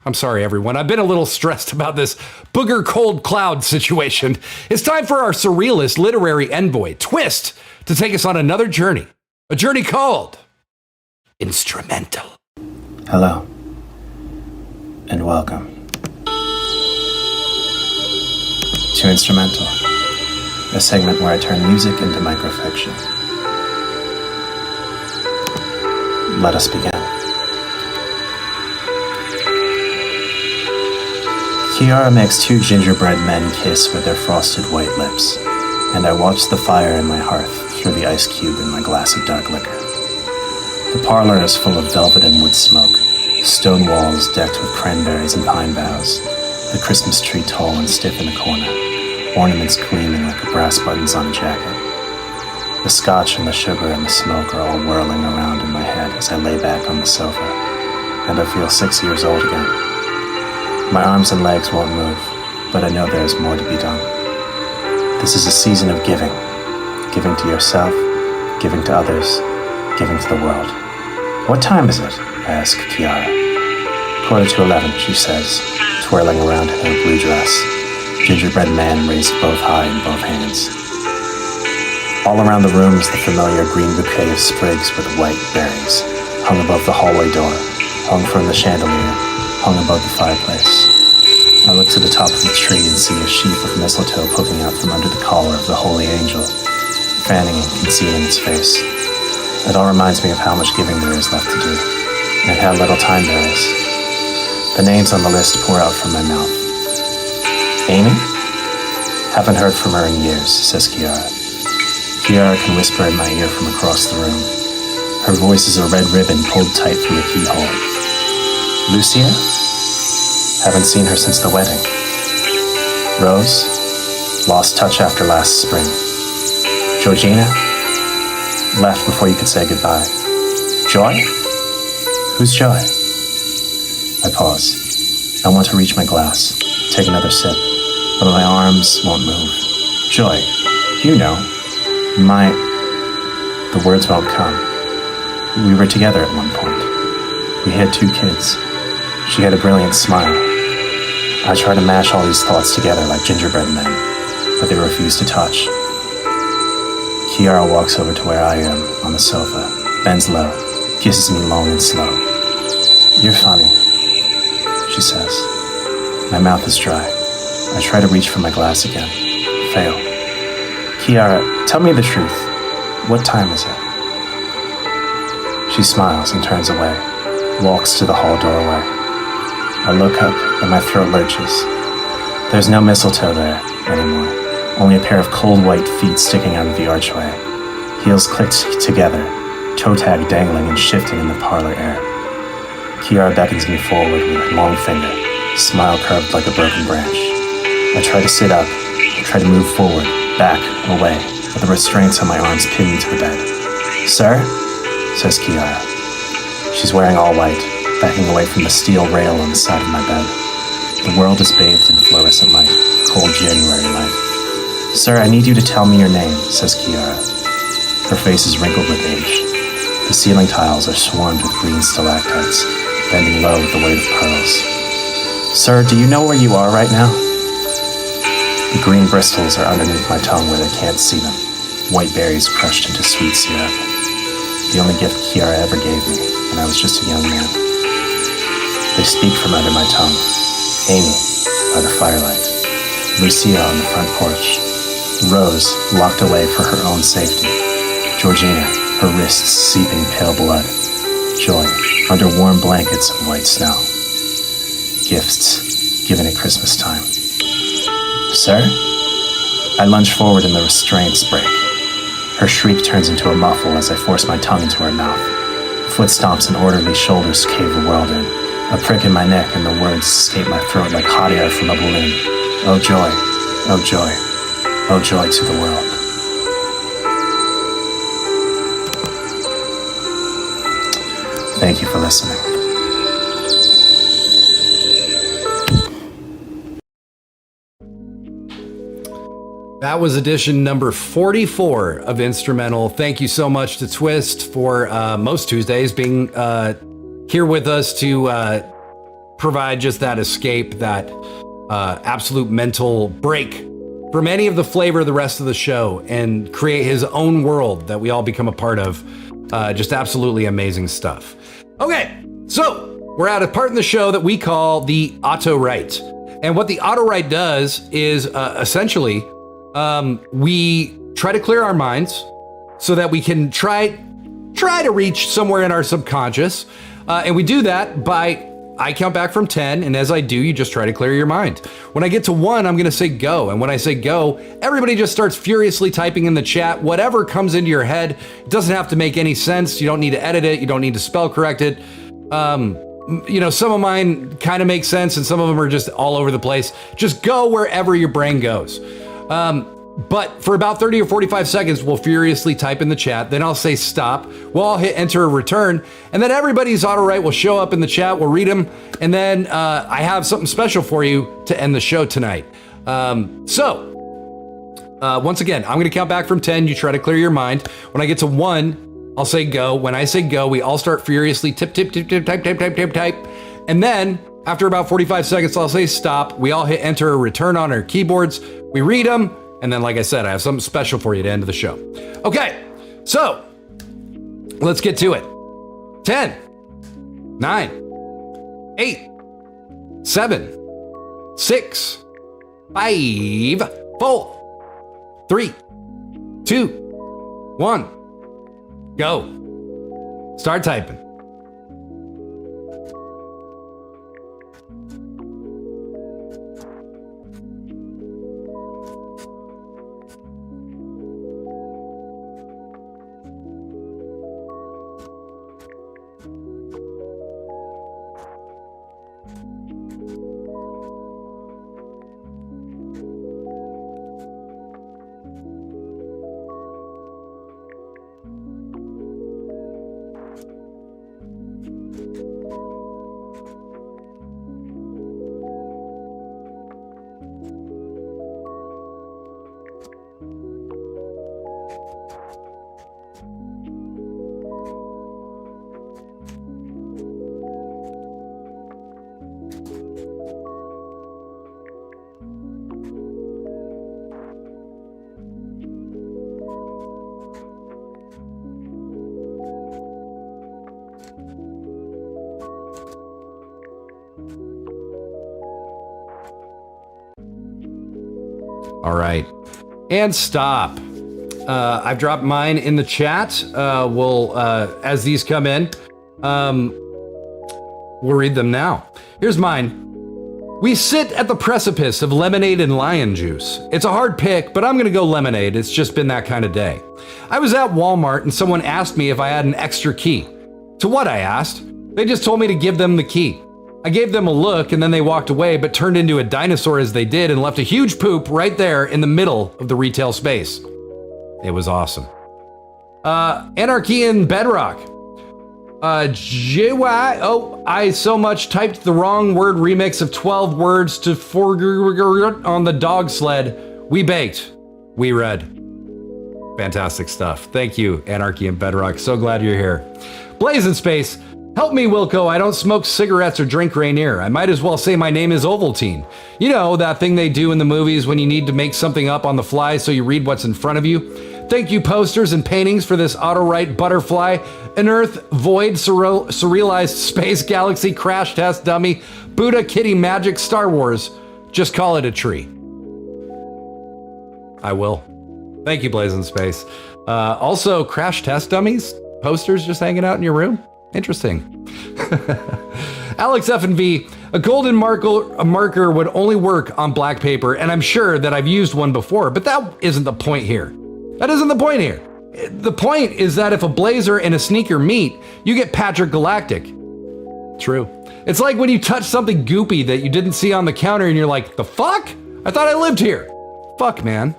I'm sorry, everyone. I've been a little stressed about this booger cold cloud situation. It's time for our surrealist literary envoy, Twist, to take us on another journey. A journey called Instrumental. Hello, and welcome to Instrumental, a segment where I turn music into microfiction. Let us begin. Kiara makes two gingerbread men kiss with their frosted white lips, and I watch the fire in my hearth through the ice cube in my glass of dark liquor. The parlor is full of velvet and wood smoke, stone walls decked with cranberries and pine boughs, the Christmas tree tall and stiff in the corner, ornaments gleaming like the brass buttons on a jacket. The scotch and the sugar and the smoke are all whirling around in my head as I lay back on the sofa, and I feel 6 years old again. My arms and legs won't move, but I know there is more to be done. This is a season of giving. Giving to yourself, giving to others, giving to the world. What time is it? I ask Kiara. 11:15, she says, twirling around in her blue dress. Gingerbread man raised both high in both hands. All around the room is the familiar green bouquet of sprigs with white berries, hung above the hallway door, hung from the chandelier, hung above the fireplace. I look to the top of the tree and see a sheaf of mistletoe poking out from under the collar of the holy angel, fanning and concealing its face. It all reminds me of how much giving there is left to do, and how little time there is. The names on the list pour out from my mouth. Amy? Haven't heard from her in years, says Kiara. Kiara can whisper in my ear from across the room. Her voice is a red ribbon pulled tight through a keyhole. Lucia? Haven't seen her since the wedding. Rose? Lost touch after last spring. Georgina? Left before you could say goodbye. Joy? Who's Joy? I pause. I want to reach my glass, take another sip, but my arms won't move. Joy, you know, the words won't come. We were together at one point. We had 2 kids. She had a brilliant smile. I try to mash all these thoughts together like gingerbread men, but they refuse to touch. Kiara walks over to where I am, on the sofa, bends low, kisses me long and slow. You're funny, she says. My mouth is dry. I try to reach for my glass again. Fail. Kiara, tell me the truth. What time is it? She smiles and turns away, walks to the hall doorway. I look up and my throat lurches. There's no mistletoe there anymore, only a pair of cold white feet sticking out of the archway. Heels clicked together, toe tag dangling and shifting in the parlor air. Kiara beckons me forward with a long finger, smile curved like a broken branch. I try to sit up, I try to move forward, back, away, but the restraints on my arms pin me to the bed. "Sir?" says Kiara. She's wearing all white, backing away from the steel rail on the side of my bed. The world is bathed in fluorescent light, cold January light. "Sir, I need you to tell me your name," says Kiara. Her face is wrinkled with age. The ceiling tiles are swarmed with green stalactites, bending low with the weight of pearls. "Sir, do you know where you are right now?" The green bristles are underneath my tongue where they can't see them, white berries crushed into sweet syrup. The only gift Kiara ever gave me when I was just a young man. They speak from under my tongue. Amy, by the firelight. Lucia on the front porch. Rose, locked away for her own safety. Georgina, her wrists seeping pale blood. Joy, under warm blankets of white snow. Gifts, given at Christmas time. "Sir?" I lunge forward and the restraints break. Her shriek turns into a muffle as I force my tongue into her mouth. Foot stomps and orderly shoulders cave the world in. A prick in my neck and the words escape my throat like hot air from a balloon. Oh joy, oh joy, oh joy to the world. Thank you for listening. That was edition number 44 of Instrumental. Thank you so much to Twist for most Tuesdays being here with us to provide just that escape, that absolute mental break from any of the flavor of the rest of the show and create his own world that we all become a part of. Just absolutely amazing stuff. Okay, so we're at a part in the show that we call the auto write. And what the auto write does is essentially we try to clear our minds so that we can try to reach somewhere in our subconscious. And we do that by, I count back from 10, and as I do, you just try to clear your mind. When I get to 1, I'm gonna say go. And when I say go, everybody just starts furiously typing in the chat, whatever comes into your head. It doesn't have to make any sense. You don't need to edit it. You don't need to spell correct it. You know, some of mine kind of make sense and some of them are just all over the place. Just go wherever your brain goes. But for about 30 or 45 seconds, we'll furiously type in the chat. Then I'll say stop. We'll all hit enter or return. And then everybody's auto write will show up in the chat. We'll read them. And then I have something special for you to end the show tonight. Once again, I'm going to count back from 10. You try to clear your mind. When I get to 1, I'll say go. When I say go, we all start furiously type. And then after about 45 seconds, I'll say stop. We all hit enter or return on our keyboards. We read them. And then, like I said, I have something special for you to end the show. Okay, so let's get to it. 10, 9, 8, 7, 6, 5, 4, 3, 2, 1, go. Start typing. All right, and stop. I've dropped mine in the chat. We'll, as these come in, we'll read them now. Here's mine. We sit at the precipice of lemonade and lion juice. It's a hard pick, but I'm gonna go lemonade. It's just been that kind of day. I was at Walmart and someone asked me if I had an extra key. To what, I asked. They just told me to give them the key. I gave them a look and then they walked away, but turned into a dinosaur as they did and left a huge poop right there in the middle of the retail space. It was awesome. Anarchy in Bedrock. I so much typed the wrong word remix of 12 words to on the dog sled. We baked. We read. Fantastic stuff. Thank you, Anarchy in Bedrock. So glad you're here. Blaze in Space. Help me, Wilco. I don't smoke cigarettes or drink Rainier. I might as well say my name is Ovaltine. You know, that thing they do in the movies when you need to make something up on the fly so you read what's in front of you. Thank you, posters and paintings, for this auto-write butterfly, an Earth, void, surrealized space, galaxy, crash test dummy, Buddha, kitty, magic, Star Wars. Just call it a tree. I will. Thank you, Blaze in Space. Also, crash test dummies? Posters just hanging out in your room? Interesting. Alex F&V, a golden marker would only work on black paper, and I'm sure that I've used one before, but that isn't the point here. That isn't the point here. The point is that if a blazer and a sneaker meet, you get Patrick Galactic. True. It's like when you touch something goopy that you didn't see on the counter and you're like, the fuck? I thought I lived here. Fuck, man.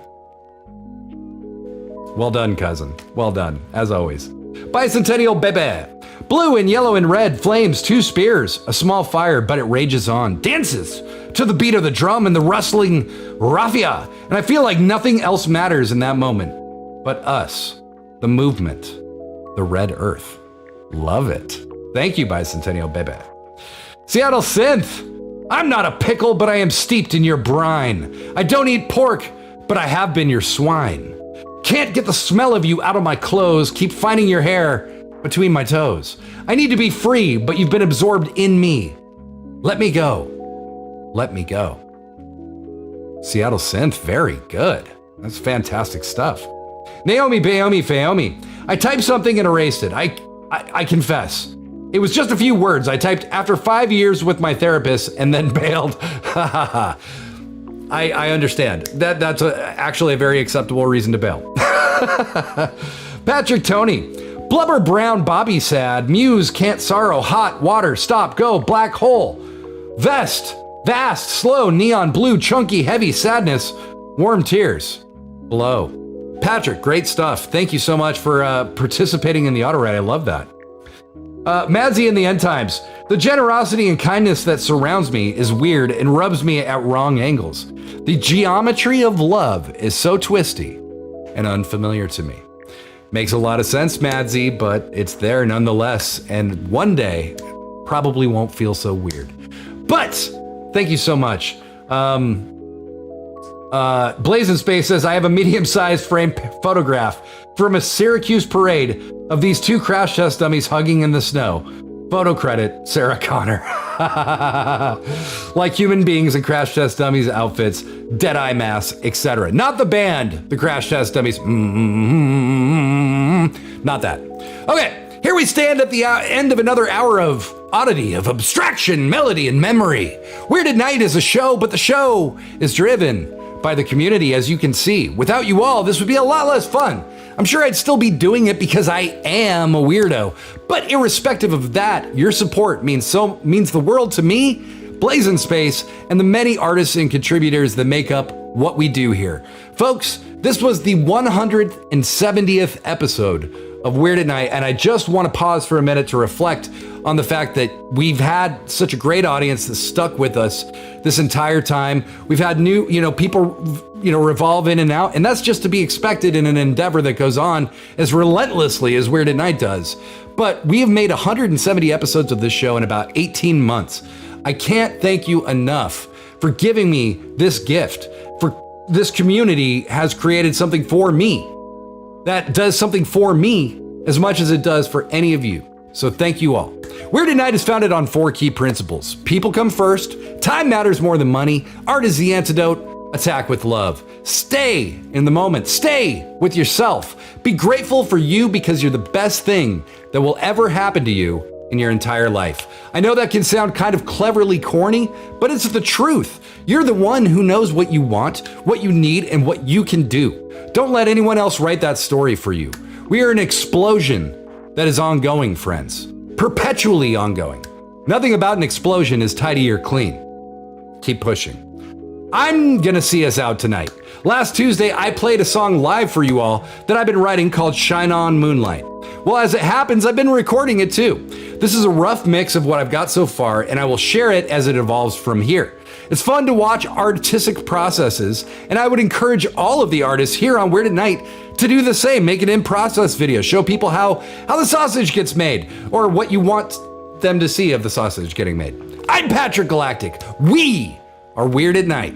Well done, cousin. Well done, as always. Bicentennial Bebe. Blue and yellow and red flames, 2 spears, a small fire, but it rages on, dances to the beat of the drum and the rustling raffia. And I feel like nothing else matters in that moment but us, the movement, the red earth. Love it. Thank you, Bicentennial Bebe. Seattle Synth. I'm not a pickle, but I am steeped in your brine. I don't eat pork, but I have been your swine. Can't get the smell of you out of my clothes, keep finding your hair between my toes. I need to be free, but you've been absorbed in me. Let me go. Let me go. Seattle Synth, very good. That's fantastic stuff. Naomi Baomi Faomi. I typed something and erased it. I confess. It was just a few words I typed after 5 years with my therapist and then bailed. I understand. That's actually a very acceptable reason to bail. Patrick Tony. Blubber Brown Bobby Sad. Muse Can't Sorrow. Hot Water. Stop Go. Black Hole. Vest. Vast. Slow. Neon Blue. Chunky. Heavy. Sadness. Warm Tears. Blow. Patrick, great stuff. Thank you so much for participating in the auto ride. I love that. Madzy in the End Times. The generosity and kindness that surrounds me is weird and rubs me at wrong angles. The geometry of love is so twisty and unfamiliar to me. Makes a lot of sense, Madzy, but it's there nonetheless. And one day, probably won't feel so weird. But thank you so much. Blaze in Space says, I have a medium-sized frame photograph from a Syracuse parade of these 2 crash test dummies hugging in the snow. Photo credit, Sarah Connor. Like human beings in crash test dummies outfits, dead-eye masks, etc. Not the band, the crash test dummies. Not that. Okay, here we stand at the end of another hour of oddity, of abstraction, melody, and memory. Weirded Night is a show, but the show is driven by the community, as you can see. Without you all, this would be a lot less fun. I'm sure I'd still be doing it because I am a weirdo. But irrespective of that, your support means the world to me, Blaze in Space, and the many artists and contributors that make up what we do here. Folks, this was the 170th episode of Weirded Night, and I just want to pause for a minute to reflect on the fact that we've had such a great audience that stuck with us this entire time. We've had new, people, revolve in and out, and that's just to be expected in an endeavor that goes on as relentlessly as Weirded Night does. But we have made 170 episodes of this show in about 18 months. I can't thank you enough for giving me this gift. For this community has created something for me that does something for me as much as it does for any of you. So thank you all. Weirded Night is founded on 4 key principles. People come first, time matters more than money, art is the antidote, attack with love. Stay in the moment, stay with yourself. Be grateful for you because you're the best thing that will ever happen to you in your entire life. I know that can sound kind of cleverly corny, but it's the truth. You're the one who knows what you want, what you need, and what you can do. Don't let anyone else write that story for you. We are an explosion that is ongoing, friends. Perpetually ongoing. Nothing about an explosion is tidy or clean. Keep pushing. I'm gonna see us out tonight. Last Tuesday, I played a song live for you all that I've been writing called Shine On Moonlight. Well, as it happens, I've been recording it too. This is a rough mix of what I've got so far, and I will share it as it evolves from here. It's fun to watch artistic processes, and I would encourage all of the artists here on Weird at Night to do the same. Make an in-process video. Show people how the sausage gets made, or what you want them to see of the sausage getting made. I'm Patrick Galactic. We are Weird at Night.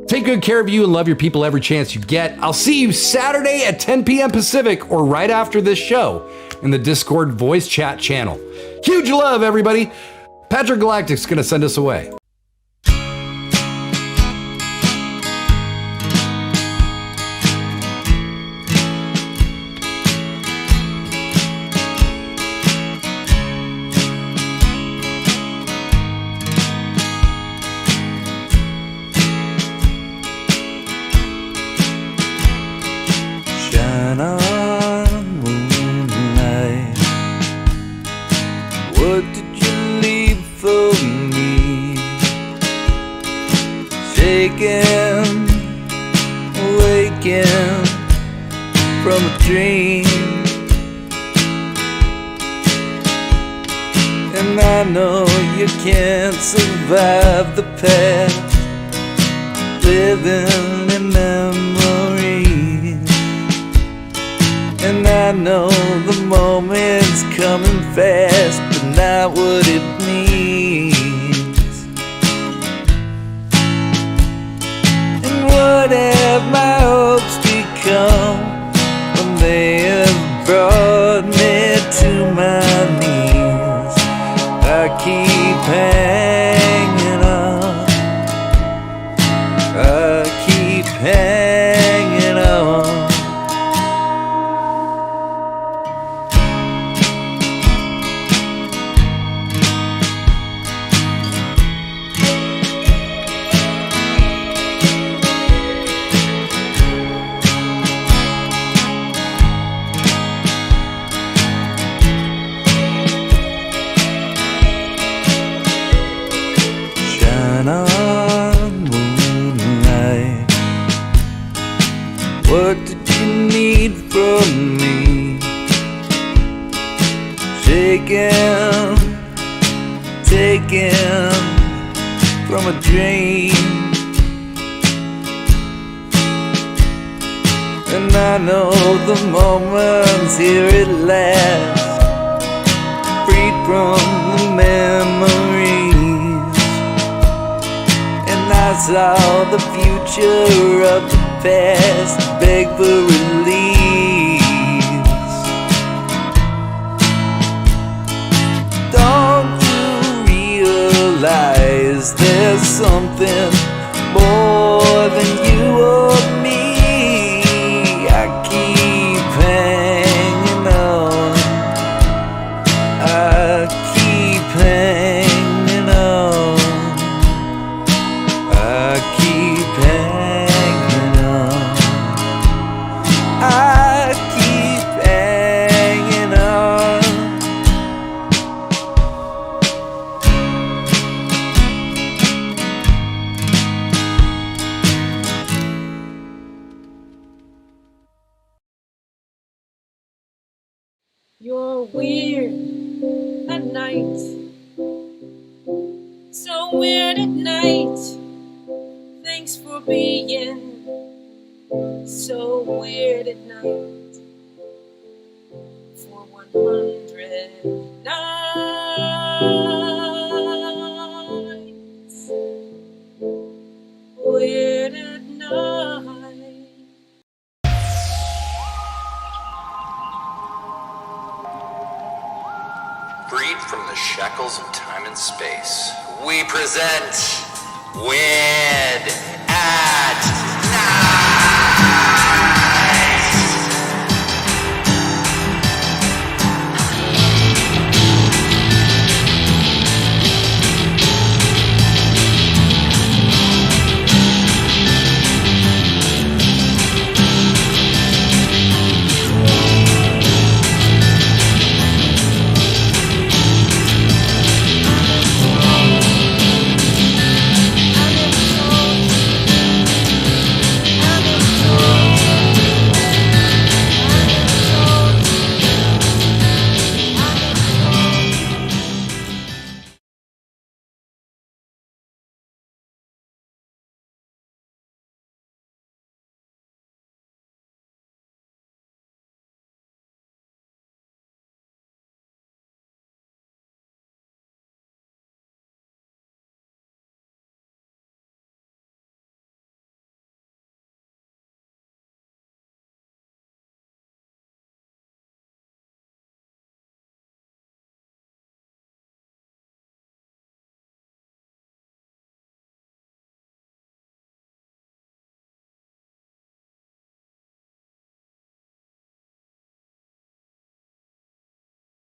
Take good care of you and love your people every chance you get. I'll see you Saturday at 10 p.m. Pacific or right after this show in the Discord voice chat channel. Huge love, everybody. Patrick Galactic's gonna send us away. Shine on, moonlight. What did you leave for me? Shaking, awaking from a dream. And I know you can't survive the past, living in memories. And I know the moment's coming fast, but not what it means. And what have my hopes become when they have brought me to my knees? I keep hanging on, I keep hanging on. Shine on, moonlight. What did you need from me? Shaken, taken from a dream. And I know the moment's here at last, freed from the memories. And I saw the future of the past beg for release. Don't you realize there's something more than you or me? I keep hanging on, I keep hanging on, I keep hanging on, I keep hanging on. You're weird at night, so weird at night. Thanks for being so weird at night. For 100 nights, weird at night. Freed from the shackles of time and space, we present Weird